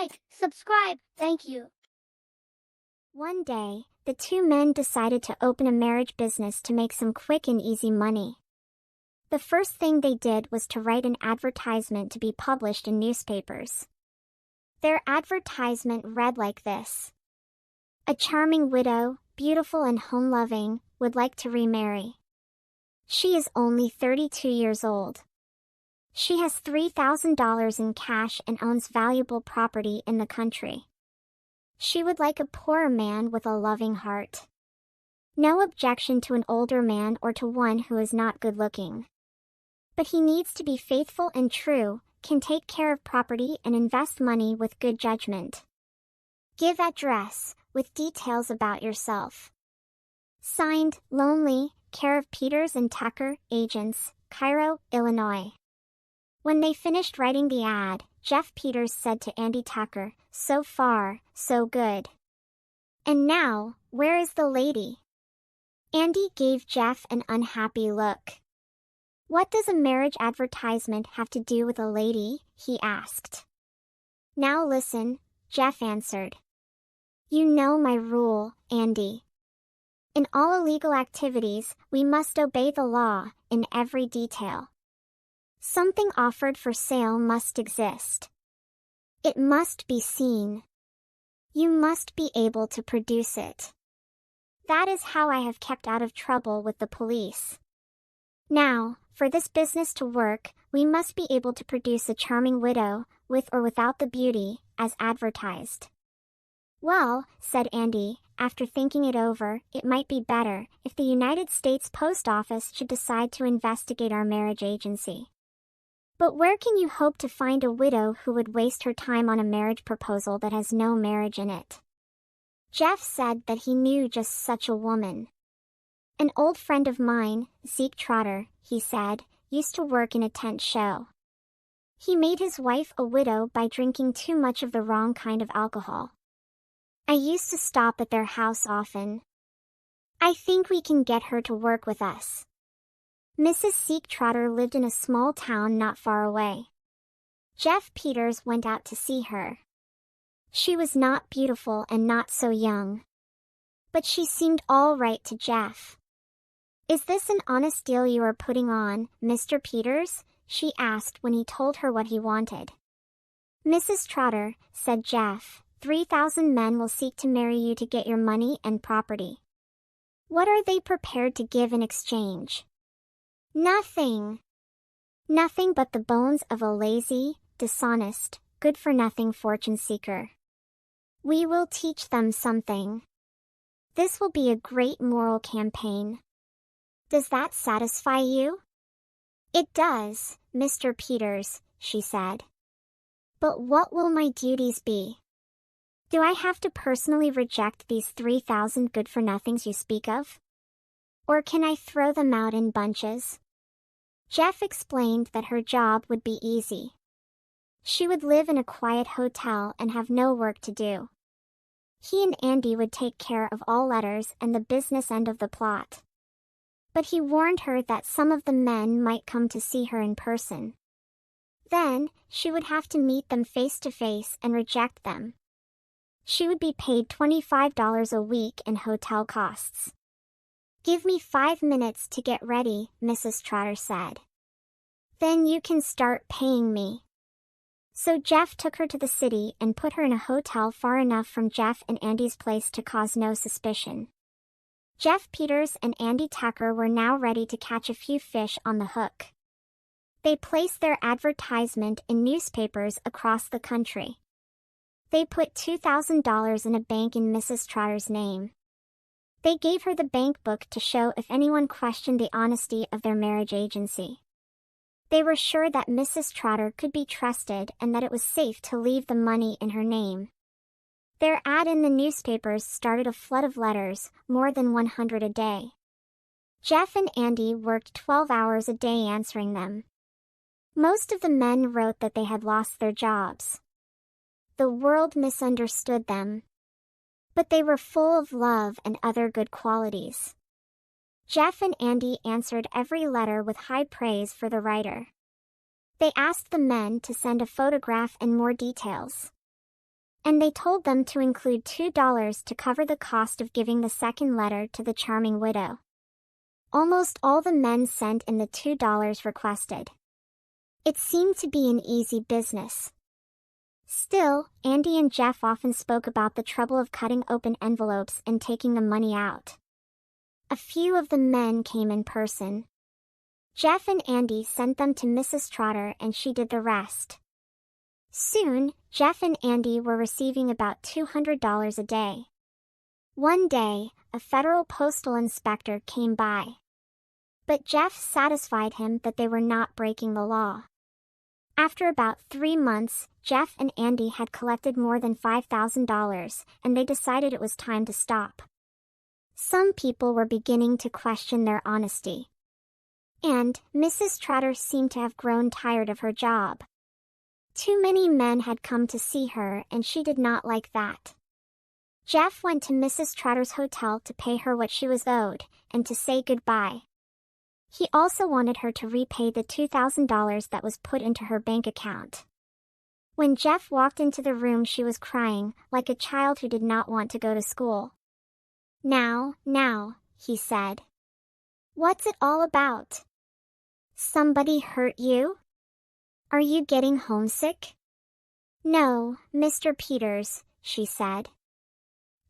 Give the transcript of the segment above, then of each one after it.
like, subscribe, thank you. One day, the two men decided to open a marriage business to make some quick and easy money. The first thing they did was to write an advertisement to be published in newspapers. Their advertisement read like this: "A charming widow, beautiful and home-loving, would like to remarry. She is only 32 years old. She has $3,000 in cash and owns valuable property in the country. She would like a poorer man with a loving heart. No objection to an older man or to one who is not good-looking. But he needs to be faithful and true, can take care of property and invest money with good judgment. Give address, with details about yourself. Signed, Lonely, care of Peters and Tucker, agents, Cairo, Illinois." When they finished writing the ad, Jeff Peters said to Andy Tucker, "So far, so good. And now, where is the lady?" Andy gave Jeff an unhappy look. "What does a marriage advertisement have to do with a lady?" he asked. "Now listen," Jeff answered. "You know my rule, Andy. In all illegal activities, we must obey the law, in every detail. Something offered for sale must exist. It must be seen. You must be able to produce it. That is how I have kept out of trouble with the police. Now, for this business to work, we must be able to produce a charming widow, with or without the beauty, as advertised." "Well," said Andy, after thinking it over, "it might be better if the United States Post Office should decide to investigate our marriage agency. But where can you hope to find a widow who would waste her time on a marriage proposal that has no marriage in it?" Jeff said that he knew just such a woman. "An old friend of mine, Zeke Trotter," he said, "used to work in a tent show. He made his wife a widow by drinking too much of the wrong kind of alcohol. I used to stop at their house often. I think we can get her to work with us." Mrs. Seek Trotter lived in a small town not far away. Jeff Peters went out to see her. She was not beautiful and not so young. But she seemed all right to Jeff. "Is this an honest deal you are putting on, Mr. Peters?" she asked when he told her what he wanted. "Mrs. Trotter," said Jeff, 3,000 men will seek to marry you to get your money and property. What are they prepared to give in exchange?" "Nothing. Nothing but the bones of a lazy, dishonest, good-for-nothing fortune seeker. We will teach them something. This will be a great moral campaign. Does that satisfy you?" "It does, Mr. Peters," she said. "But what will my duties be? Do I have to personally reject these 3,000 good-for-nothings you speak of? Or can I throw them out in bunches?" Jeff explained that her job would be easy. She would live in a quiet hotel and have no work to do. He and Andy would take care of all letters and the business end of the plot. But he warned her that some of the men might come to see her in person. Then, she would have to meet them face to face and reject them. She would be paid $25 a week in hotel costs. "Give me 5 minutes to get ready," Mrs. Trotter said. "Then you can start paying me." So Jeff took her to the city and put her in a hotel far enough from Jeff and Andy's place to cause no suspicion. Jeff Peters and Andy Tucker were now ready to catch a few fish on the hook. They placed their advertisement in newspapers across the country. They put $2,000 in a bank in Mrs. Trotter's name. They gave her the bank book to show if anyone questioned the honesty of their marriage agency. They were sure that Mrs. Trotter could be trusted and that it was safe to leave the money in her name. Their ad in the newspapers started a flood of letters, more than 100 a day. Jeff and Andy worked 12 hours a day answering them. Most of the men wrote that they had lost their jobs. The world misunderstood them. But they were full of love and other good qualities. Jeff and Andy answered every letter with high praise for the writer. They asked the men to send a photograph and more details. and they told them to include $2 to cover the cost of giving the second letter to the charming widow. Almost all the men sent in the $2 requested. It seemed to be an easy business. Still, Andy and Jeff often spoke about the trouble of cutting open envelopes and taking the money out. A few of the men came in person. Jeff and Andy sent them to Mrs. Trotter and she did the rest. Soon, Jeff and Andy were receiving about $200 a day. One day, a federal postal inspector came by. But Jeff satisfied him that they were not breaking the law. After about 3 months, Jeff and Andy had collected more than $5,000, and they decided it was time to stop. Some people were beginning to question their honesty. And Mrs. Trotter seemed to have grown tired of her job. Too many men had come to see her, and she did not like that. Jeff went to Mrs. Trotter's hotel to pay her what she was owed, and to say goodbye. He also wanted her to repay the $2,000 that was put into her bank account. When Jeff walked into the room, she was crying, like a child who did not want to go to school. Now, he said. What's it all about? Somebody hurt you? Are you getting homesick? No, Mr. Peters, she said.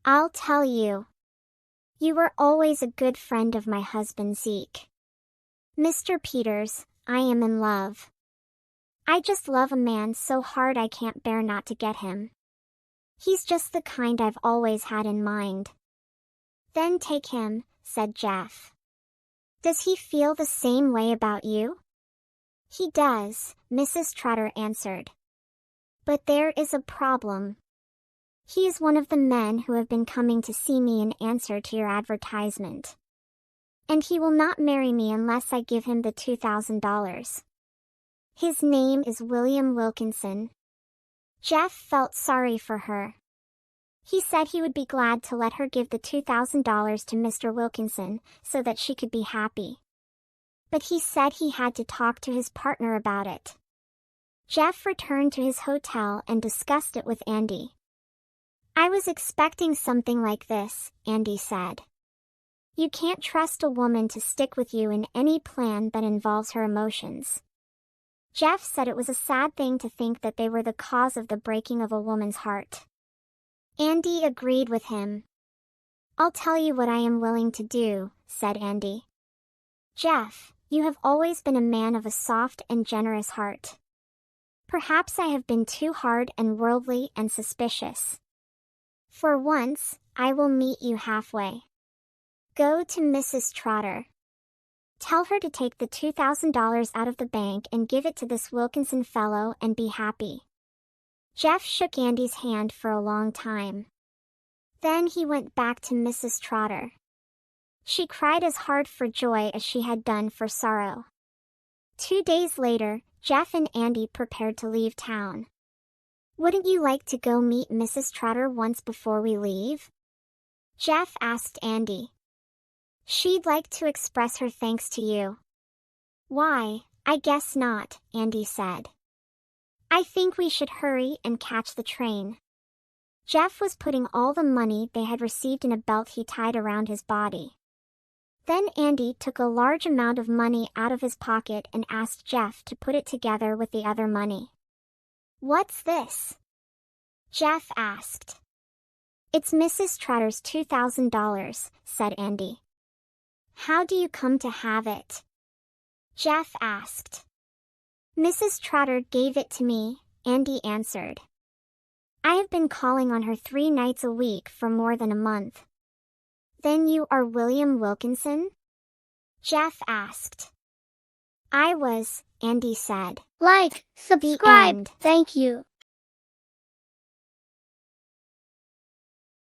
I'll tell you. You were always a good friend of my husband Zeke. Mr. Peters, I am in love. I just love a man so hard I can't bear not to get him. He's just the kind I've always had in mind. Then take him, said Jeff. Does he feel the same way about you? He does, Mrs. Trotter answered. But there is a problem. He is one of the men who have been coming to see me in answer to your advertisement. And he will not marry me unless I give him the $2,000. His name is William Wilkinson. Jeff felt sorry for her. He said he would be glad to let her give the $2,000 to Mr. Wilkinson so that she could be happy. But he said he had to talk to his partner about it. Jeff returned to his hotel and discussed it with Andy. I was expecting something like this, Andy said. You can't trust a woman to stick with you in any plan that involves her emotions. Jeff said it was a sad thing to think that they were the cause of the breaking of a woman's heart. Andy agreed with him. I'll tell you what I am willing to do, said Andy. Jeff, you have always been a man of a soft and generous heart. Perhaps I have been too hard and worldly and suspicious. For once, I will meet you halfway. Go to Mrs. Trotter. Tell her to take the $2,000 out of the bank and give it to this Wilkinson fellow and be happy. Jeff shook Andy's hand for a long time. Then he went back to Mrs. Trotter. She cried as hard for joy as she had done for sorrow. 2 days later, Jeff and Andy prepared to leave town. Wouldn't you like to go meet Mrs. Trotter once before we leave? Jeff asked Andy. She'd like to express her thanks to you. Why, I guess not, Andy said. I think we should hurry and catch the train. Jeff was putting all the money they had received in a belt he tied around his body. Then Andy took a large amount of money out of his pocket and asked Jeff to put it together with the other money. What's this? Jeff asked. It's Mrs. Trotter's $2,000, said Andy. How do you come to have it? Jeff asked. Mrs. Trotter gave it to me, Andy answered. I have been calling on her 3 nights a week for more than a month. Then you are William Wilkinson? Jeff asked. I was, Andy said. Like, subscribe, end. thank you.